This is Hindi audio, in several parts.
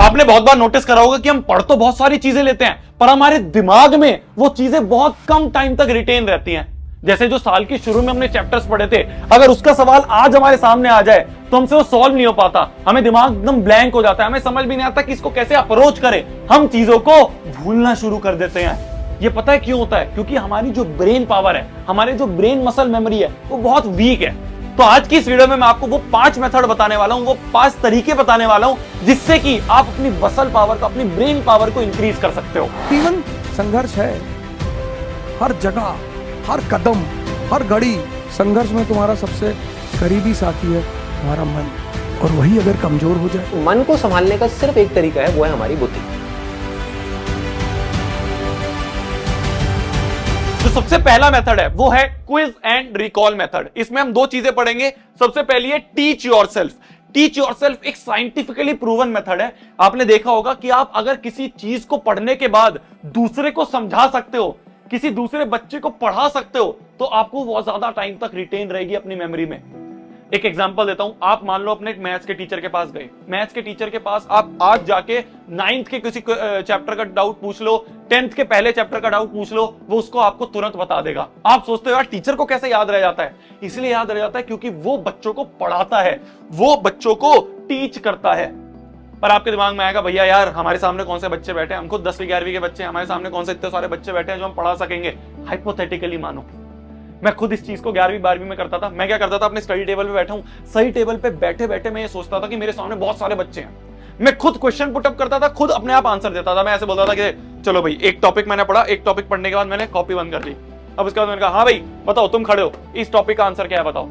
आपने बहुत बार नोटिस करा होगा कि हम पढ़ तो बहुत सारी चीजें लेते हैं, पर हमारे दिमाग में वो चीजें बहुत कम टाइम तक रिटेन रहती हैं। जैसे जो साल के शुरू में हमने चैप्टर्स पढ़े थे, अगर उसका सवाल आज हमारे सामने आ जाए तो हमसे वो सॉल्व नहीं हो पाता, हमें दिमाग एकदम ब्लैंक हो जाता है, हमें समझ भी नहीं आता कि इसको कैसे अप्रोच करें, हम चीजों को भूलना शुरू कर देते हैं। ये पता है क्यों होता है? क्योंकि हमारी जो ब्रेन पावर है, हमारे जो ब्रेन मसल मेमोरी है, वो बहुत वीक है। तो आज की इस वीडियो में मैं आपको वो 5 मेथड बताने वाला हूं, वो 5 तरीके बताने वाला हूं जिससे कि आप अपनी मसल पावर को, अपनी ब्रेन पावर को इंक्रीज कर सकते हो। जीवन संघर्ष है, हर जगह, हर कदम, हर घड़ी संघर्ष में तुम्हारा सबसे करीबी साथी है तुम्हारा मन, और वही अगर कमजोर हो जाए। मन को संभालने का सिर्फ एक तरीका है, वो है हमारी बुद्धि। जो सबसे पहला मेथड है वो है क्विज एंड रिकॉल मेथड। इसमें हम 2 चीजें पढ़ेंगे। सबसे पहली है टीच योरसेल्फ। टीच योरसेल्फ एक साइंटिफिकली प्रूवन मेथड है। आपने देखा होगा कि आप अगर किसी चीज को पढ़ने के बाद दूसरे को समझा सकते हो, किसी दूसरे बच्चे को पढ़ा सकते हो, तो आपको बहुत ज्यादा टाइम तक रिटेन रहेगी अपनी मेमोरी में। एक एग्जांपल देता हूं। आप मान लो अपने मैथ्स के टीचर के पास गए, मैथ्स के टीचर के पास आप आज जाके 9th के किसी चैप्टर का डाउट पूछ लो, 10th के पहले चैप्टर का डाउट पूछ लो, वो उसको आपको तुरंत बता देगा। आप सोचते हो यार टीचर को कैसे याद रह जाता है? इसलिए याद रह जाता है क्योंकि वो बच्चों को पढ़ाता है, वो बच्चों को टीच करता है। पर आपके दिमाग में आएगा भैया यार हमारे सामने कौन से बच्चे बैठे हैं, हम खुद 10वीं 11वीं के बच्चे हैं, हमारे सामने कौन से इतने सारे बच्चे बैठे हैं जो हम पढ़ा सकेंगे। हाइपोथेटिकली मानो, मैं खुद इस चीज को 11वीं 12वीं में करता था। मैं क्या करता था, अपने स्टडी टेबल पे बैठा हूं, सही टेबल पे बैठे बैठे मैं ये सोचता था कि मेरे सामने बहुत सारे बच्चे हैं, मैं खुद क्वेश्चन पुटअप करता था, खुद अपने आप आंसर देता था। मैं ऐसे बोलता था कि चलो भाई एक टॉपिक मैंने पढ़ा, एक टॉपिक पढ़ने के बाद मैंने कॉपी बंद कर ली। अब उसके बाद मैंने कहा हाँ भाई बताओ, तुम खड़े हो, इस टॉपिक का आंसर क्या है बताओ,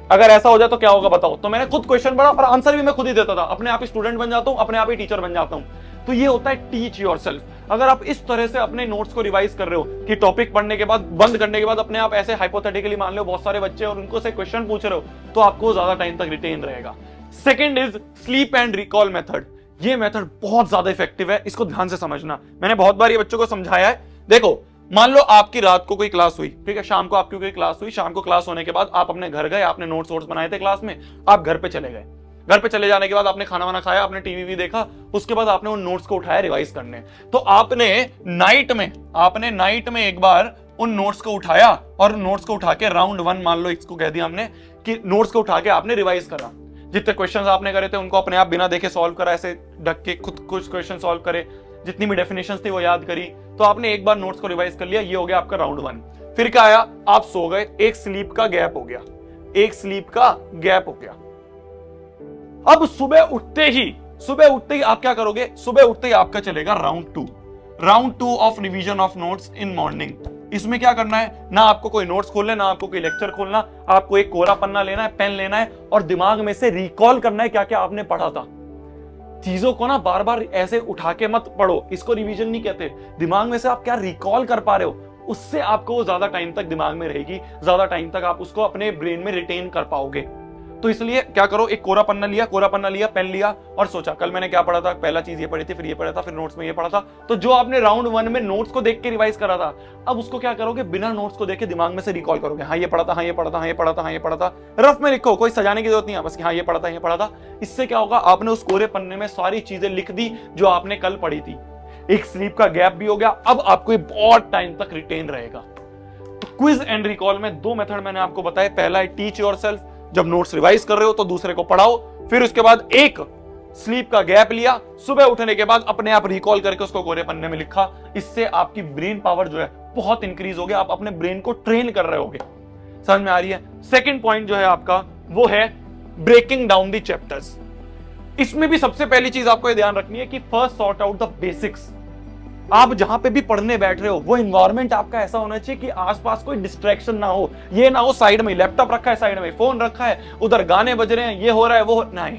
अगर ऐसा हो जाए तो क्या होगा बताओ। तो मैंने खुद क्वेश्चन पढ़ा और आंसर भी मैं खुद ही देता था। अपने आप ही स्टूडेंट बन जाता हूं, अपने आप ही टीचर बन जाता हूं। तो ये होता है टीच योरसेल्फ। अगर आप इस तरह से अपने नोट्स को रिवाइज कर रहे हो कि टॉपिक पढ़ने के बाद, बंद करने के बाद अपने आप ऐसे हाइपोथेटिकली मान लो बहुत सारे बच्चे और उनको से क्वेश्चन पूछ रहे हो, तो आपको ज्यादा टाइम तक रिटेन रहेगा। Second is sleep and recall method. ये मेथड बहुत ज्यादा इफेक्टिव है, इसको ध्यान से समझना। मैंने बहुत बार ये बच्चों को समझाया है। देखो मान लो आपकी रात को कोई क्लास हुई, ठीक है, शाम को आपकी कोई क्लास हुई, शाम को क्लास होने के बाद आप अपने घर गए, आपने नोट्स वोट्स बनाए थे क्लास में, आप घर पे चले गए। घर पे चले जाने के बाद आपने खाना वाना खाया, आपने टीवी भी देखा, उसके बाद आपने उन नोट्स को उठाया रिवाइज करने। तो आपने नाइट में एक बार उन नोट्स को उठाया और नोट्स को उठा के राउंड 1 मान लो इसको कह दिया हमने कि नोट्स को उठा के आपने रिवाइज करा। जितने क्वेश्चंस आपने करे थे उनको अपने आप बिना देखे सॉल्व करा, ऐसे ढक के खुद कुछ क्वेश्चन सॉल्व करे, जितनी भी डेफिनेशंस थी वो याद करी। तो आपने एक बार नोट्स को रिवाइज कर लिया, ये हो गया आपका राउंड 1। फिर क्या आया, आप सो गए, एक स्लीप का गैप हो गया, अब सुबह उठते ही आप क्या करोगे, सुबह उठते ही आपका चलेगा round 2 of revision of notes in morning. इसमें क्या करना है, ना आपको कोई नोट्स खोलना है, ना आपको कोई लेक्चर खोलना, आपको एक कोरा पन्ना लेना है, पेन लेना है और दिमाग में से रिकॉल करना है क्या क्या आपने पढ़ा था। चीजों को ना बार बार ऐसे उठा के मत पढ़ो, इसको रिवीजन नहीं कहते। दिमाग में से आप क्या रिकॉल कर पा रहे हो, उससे आपको वो ज्यादा टाइम तक दिमाग में रहेगी, ज्यादा टाइम तक आप उसको अपने ब्रेन में रिटेन कर पाओगे। तो इसलिए क्या करो, एक कोरा पन्ना लिया, पेन लिया और सोचा कल मैंने क्या पढ़ा था, पहला चीज ये पढ़ी थी, फिर ये पढ़ा था, फिर नोट्स में ये पढ़ा था। तो जो आपने राउंड 1 में नोट्स को देख के रिवाइज करा था, अब उसको क्या करोगे, बिना नोट्स को देखे दिमाग में से रिकॉल करोगे। हाँ ये पढ़ा था, रफ में लिखो, कोई सजाने की जरूरत नहीं है, बस हाँ ये पढ़ा था। इससे क्या होगा, आपने उस कोरे पन्ने में सारी चीजें लिख दी जो आपने कल पढ़ी थी। एक स्लीप का गैप भी हो गया, अब आपको बहुत टाइम तक रिटेन रहेगा। तो क्विज एंड रिकॉल में 2 मेथड मैंने आपको बताए। पहला है टीच योरसेल्फ, जब नोट्स रिवाइज कर रहे हो तो दूसरे को पढ़ाओ। फिर उसके बाद एक स्लीप का गैप लिया, सुबह उठने के बाद अपने आप रिकॉल करके उसको कोरे पन्ने में लिखा। इससे आपकी ब्रेन पावर जो है बहुत इंक्रीज हो गया, आप अपने ब्रेन को ट्रेन कर रहे होगे। समझ में आ रही है? सेकंड पॉइंट जो है आपका वो है ब्रेकिंग डाउन द चैप्टर्स। इसमें भी सबसे पहली चीज आपको ध्यान रखनी है कि first sort out the basics. आप जहां पे भी पढ़ने बैठ रहे हो वो एनवायरनमेंट आपका ऐसा होना चाहिए कि आसपास कोई डिस्ट्रैक्शन ना हो। ये ना हो साइड में लैपटॉप रखा है, साइड में फोन रखा है, उधर गाने बज रहे हैं, ये हो रहा है, वो नहीं।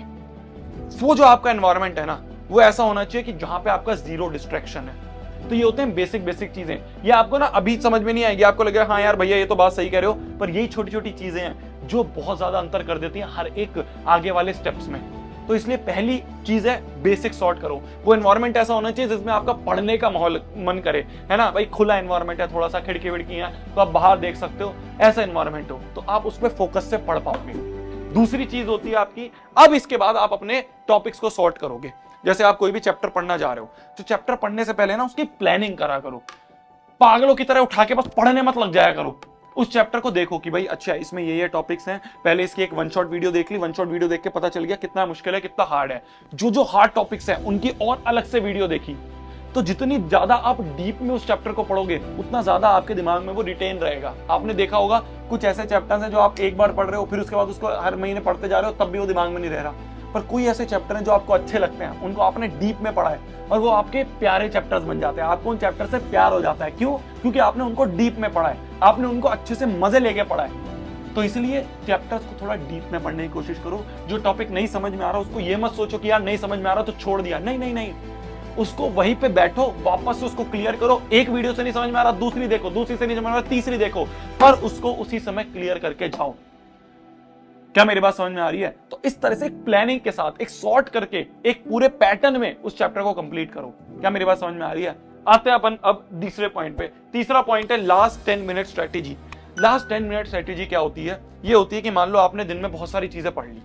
वो जो आपका एनवायरनमेंट है ना, वो ऐसा होना चाहिए कि जहां पे आपका 0 डिस्ट्रैक्शन है। तो ये होते हैं बेसिक चीजें। ये आपको ना अभी समझ में नहीं आएगी, आपको लगेगा हाँ यार भैया ये तो बात सही कह रहे हो, पर यही छोटी छोटी चीजें हैं जो बहुत ज्यादा अंतर कर देती हैं हर एक आगे वाले स्टेप्स में। तो इसलिए पहली चीज है बेसिक सॉर्ट करो। वो एनवायरनमेंट ऐसा होना चाहिए जिसमें आपका पढ़ने का माहौल मन करे, है ना भाई, खुला एनवायरनमेंट है, थोड़ा सा खिड़की विड़की है तो आप बाहर देख सकते हो, ऐसा एनवायरनमेंट हो तो आप उस पर फोकस से पढ़ पाओगे। दूसरी चीज होती है आपकी, अब इसके बाद आप अपने टॉपिक्स को सॉर्ट करोगे। जैसे आप कोई भी चैप्टर पढ़ना जा रहे हो तो चैप्टर पढ़ने से पहले ना उसकी प्लानिंग करा करो। पागलों की तरह उठा के बस पढ़ने मत लग जाया करो। उस चैप्टर को देखो कि भाई अच्छा इसमें ये टॉपिक्स हैं, पहले इसकी एक वन शॉट वीडियो देख ली, वन शॉट वीडियो देख के पता चल गया कितना मुश्किल है कितना हार्ड है। जो हार्ड टॉपिक्स हैं उनकी और अलग से वीडियो देखी। तो जितनी ज्यादा आप डीप में उस चैप्टर को पढ़ोगे उतना ज्यादा आपके दिमाग में वो रिटेन रहेगा। आपने देखा होगा कुछ ऐसे चैप्टर्स हैं जो आप एक बार पढ़ रहे हो फिर उसके बाद उसको हर महीने पढ़ते जा रहे हो तब भी वो दिमाग में नहीं रह रहा। पर कोई ऐसे चैप्टर हैं जो आपको अच्छे लगते हैं, उनको आपने डीप में पढ़ा है और वो आपके प्यारे चैप्टर्स बन जाते हैं। आपको उन चैप्टर से प्यार हो जाता है। क्यों? क्योंकि आपने उनको डीप में पढ़ा है, आपने उनको अच्छे से मजे लेके पढ़ा है। तो इसलिए चैप्टर्स को थोड़ा डीप में पढ़ने की कोशिश करो। जो टॉपिक नहीं समझ में आ रहा उसको ये मत सोचो कि यार नहीं समझ में आ रहा तो छोड़ दिया। नहीं नहीं नहीं, उसको वहीं पे बैठो, वापस से उसको क्लियर करो। एक वीडियो से नहीं समझ में आ रहा दूसरी देखो, दूसरी से नहीं समझ में आ रहा तीसरी देखो, पर उसको उसी समय क्लियर करके जाओ। क्या मेरी बात समझ में आ रही है? तो इस तरह से एक प्लानिंग के साथ, एक सॉर्ट करके, एक पूरे पैटर्न में उस चैप्टर को कंप्लीट करो। क्या मेरी बात समझ में आ रही है? आते हैं अपन अब तीसरे पॉइंट पे। तीसरा पॉइंट है last 10 minute strategy. Last 10 minute strategy क्या होती है? ये होती है कि मान लो आपने दिन में बहुत सारी चीजें पढ़ ली,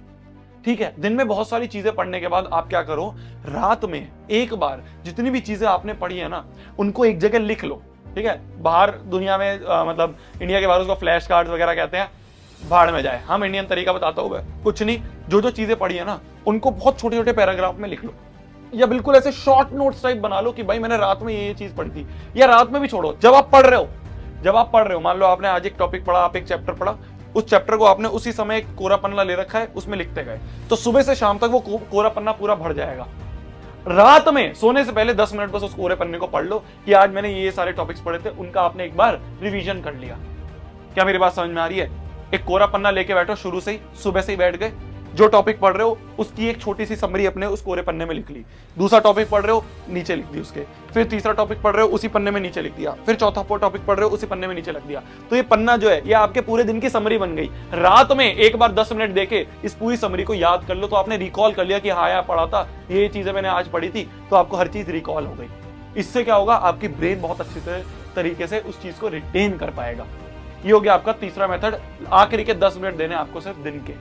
ठीक है। दिन में बहुत सारी चीजें पढ़ने के बाद आप क्या करो, रात में एक बार जितनी भी चीजें आपने पढ़ी है ना उनको एक जगह लिख लो, ठीक है। बाहर दुनिया में मतलब इंडिया के बाहर उसको फ्लैश कार्ड्स वगैरह कहते हैं, भाड़ में जाए। हम इंडियन तरीका बताता हूँ, कुछ नहीं, जो चीजें पढ़ी है ना उनको बहुत छोटे छोटे पैराग्राफ में लिख लो, या बिल्कुल ऐसे शॉर्ट नोट्स टाइप बना लो कि भाई मैंने रात में ये चीज पढ़ी थी। या रात में भी छोड़ो, जब आप पढ़ रहे हो, मान लो आपने आज एक टॉपिक पढ़ा, आप एक चैप्टर पढ़ा, उस चैप्टर को आपने उसी समय एक कोरा पन्ना ले रखा है, उसमें लिखते गए, तो सुबह से शाम तक वो कोरा पन्ना पूरा भर जाएगा। रात में सोने से पहले 10 मिनट बस उस कोरे पन्ने को पढ़ लो कि आज मैंने ये सारे टॉपिक्स पढ़े थे, उनका आपने एक बार रिवीजन कर लिया। क्या मेरी बात समझ में आ रही है? एक कोरा पन्ना लेके बैठो, शुरू से ही सुबह से ही बैठ गए, जो टॉपिक पढ़ रहे हो उसकी एक छोटी सी समरी अपने उस कोरे पन्ने में लिख ली। दूसरा टॉपिक पढ़ रहे हो नीचे लिख दी उसके, फिर तीसरा टॉपिक पढ़ रहे हो उसी पन्ने में नीचे लिख दिया, फिर चौथा टॉपिक पढ़ रहे हो उसी पन्ने में नीचे लिख दिया। तो ये पन्ना जो है ये आपके पूरे दिन की समरी बन गई। रात में एक बार 10 मिनट देके इस पूरी समरी को याद कर लो, तो आपने रिकॉल कर लिया कि हाँ यार पढ़ा था, ये चीजें मैंने आज पढ़ी थी, तो आपको हर चीज रिकॉल हो गई। इससे क्या होगा, आपकी ब्रेन बहुत अच्छे तरीके से उस चीज को रिटेन कर पाएगा। ये हो गया आपका तीसरा मेथड। आखिरी के 10 मिनट देने आपको सिर्फ दिन के।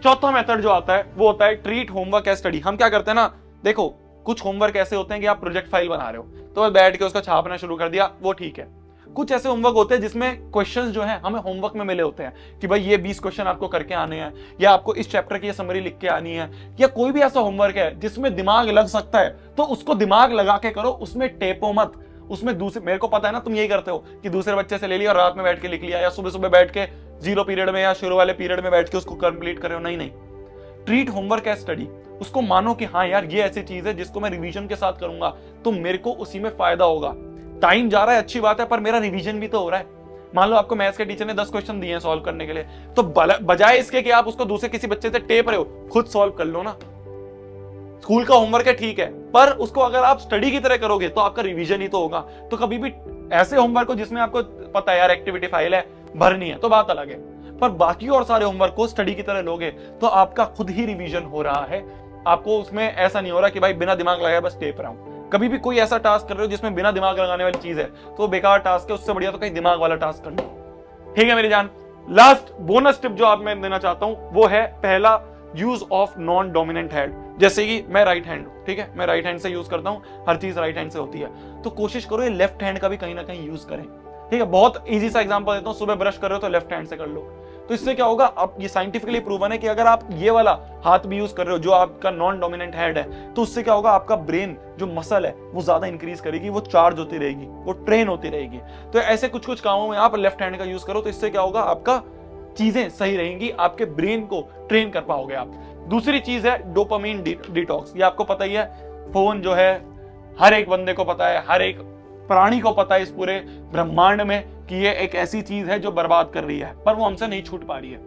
चौथा मेथड जो आता है वो होता है ट्रीट होमवर्क एज स्टडी। हम क्या करते हैं ना, देखो कुछ होमवर्क ऐसे होते हैं कि आप प्रोजेक्ट फाइल बना रहे हो तो बस बैठ के उसका छापना शुरू कर दिया, वो ठीक है। कुछ ऐसे होमवर्क होते हैं जिसमें क्वेश्चंस जो हैं हमें होमवर्क में मिले होते हैं कि भाई ये 20 क्वेश्चन आपको करके आने हैं, या आपको इस चैप्टर की समरी लिख के आनी है, या कोई भी ऐसा होमवर्क है जिसमें दिमाग लग सकता है, तो उसको दिमाग लगा के करो, उसमें टेपो मत। उसमें दूसरे, मेरे को पता है ना तुम यही करते हो कि दूसरे बच्चे से ले लिया और रात में बैठ के लिख लिया, या सुबह सुबह बैठ के जीरो पीरियड में या शुरू वाले पीरियड में बैठ के उसको कंप्लीट करे हो। नहीं नहीं, ट्रीट होमवर्क एज स्टडी। उसको मानो कि हाँ यार ये ऐसी चीज है जिसको मैं रिवीजन के साथ करूंगा तो मेरे को उसी में फायदा होगा। टाइम जा रहा है अच्छी बात है, पर मेरा रिवीजन भी तो हो रहा है। मान लो आपको मैथ्स के टीचर ने 10 क्वेश्चन दिए हैं सॉल्व करने के लिए, तो बजाय इसके कि आप उसको दूसरे किसी बच्चे से टेप रहे हो, खुद सॉल्व कर लो ना। स्कूल का होमवर्क है ठीक है, पर उसको अगर आप स्टडी की तरह करोगे तो आपका रिवीजन ही तो होगा। तो कभी भी ऐसे होमवर्क को जिसमें आपको पता है यार एक्टिविटी फाइल है भरनी है तो बात अलग है, पर बाकी और सारे होमवर्क को स्टडी की तरह लोगे तो आपका खुद ही रिवीजन हो रहा है। आपको उसमें ऐसा नहीं हो रहा कि भाई बिना दिमाग लगाए बस टेप रहा हूं। कभी भी कोई ऐसा टास्क कर रहे हो जिसमें बिना दिमाग लगाने वाली चीज है तो बेकार टास्क है, उससे बढ़िया तो कहीं दिमाग वाला टास्क कर लो। ठीक है मेरी जान। लास्ट बोनस टिप जो आप मैं देना चाहता हूं वो है पहला, use of non dominant hand. जैसे कि मैं राइट हैंड हूं, ठीक है, मैं राइट हैंड से यूज करता हूं, हर चीज राइट हैंड से होती है, तो कोशिश करो ये लेफ्ट हैंड का भी कहीं ना कहीं यूज करें। ठीक है, बहुत इजी सा एग्जांपल देता हूं, सुबह ब्रश कर रहे हो तो लेफ्ट हैंड से कर लो। तो इससे क्या होगा, अब ये साइंटिफिकली प्रूवन है कि अगर आप ये वाला हाथ भी यूज कर रहे हो जो आपका नॉन डोमिनेंट हैंड है, तो उससे क्या होगा, आपका ब्रेन जो मसल है वो ज्यादा इंक्रीज करेगी, वो चार्ज होती रहेगी, वो ट्रेन होती रहेगी। तो ऐसे कुछ कुछ कामों में आप लेफ्ट हैंड का यूज करो, तो इससे क्या होगा, आपका चीजें सही रहेंगी, आपके ब्रेन को ट्रेन कर पाओगे आप। दूसरी चीज है डोपामिन डिटॉक्स। ये आपको पता ही है, फोन जो है हर एक बंदे को पता है, हर एक प्राणी को पता है इस पूरे ब्रह्मांड में कि ये एक ऐसी चीज है जो बर्बाद कर रही है, पर वो हमसे नहीं छूट पा रही है।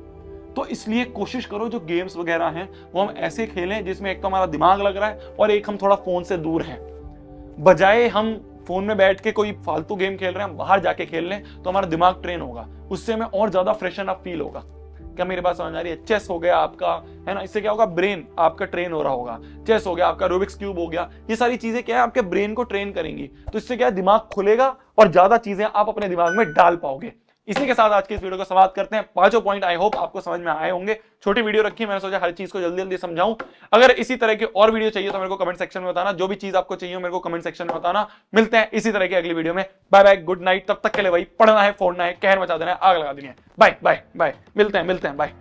तो इसलिए कोशिश करो जो गेम्स वगैरह हैं वो हम ऐसे खेलें जिसमें एक तो हमारा दिमाग लग रहा है और एक हम थोड़ा फोन से दूर हैं। बजाय हम फोन में बैठ के कोई फालतू गेम खेल रहे हैं, बाहर जाके खेल लें तो हमारा दिमाग ट्रेन होगा, उससे हमें और ज्यादा फ्रेशन अप फील होगा। क्या मेरे पास समझ आ रही है? चेस हो गया आपका, है ना, इससे क्या होगा, ब्रेन आपका ट्रेन हो रहा होगा। चेस हो गया आपका, रूबिक्स क्यूब हो गया, ये सारी चीजें क्या है, आपके ब्रेन को ट्रेन करेंगी। तो इससे क्या है, दिमाग खुलेगा और ज्यादा चीजें आप अपने दिमाग में डाल पाओगे। इसी के साथ आज की इस वीडियो को समाप्त करते हैं। पांचों पॉइंट आई होप आपको समझ में आए होंगे। छोटी वीडियो रखी, मैंने सोचा हर चीज को जल्दी जल्दी समझाऊं। अगर इसी तरह की और वीडियो चाहिए तो मेरे को कमेंट सेक्शन में बताना, जो भी चीज आपको चाहिए मेरे को कमेंट सेक्शन में बताना। मिलते हैं इसी तरह की अगली वीडियो में। Bye bye, good night. तब तक के लिए भाई पढ़ना है, फोड़ना है, कहर मचा देना है, आग लगा देनी है। बाय बाय बाय, मिलते हैं बाय।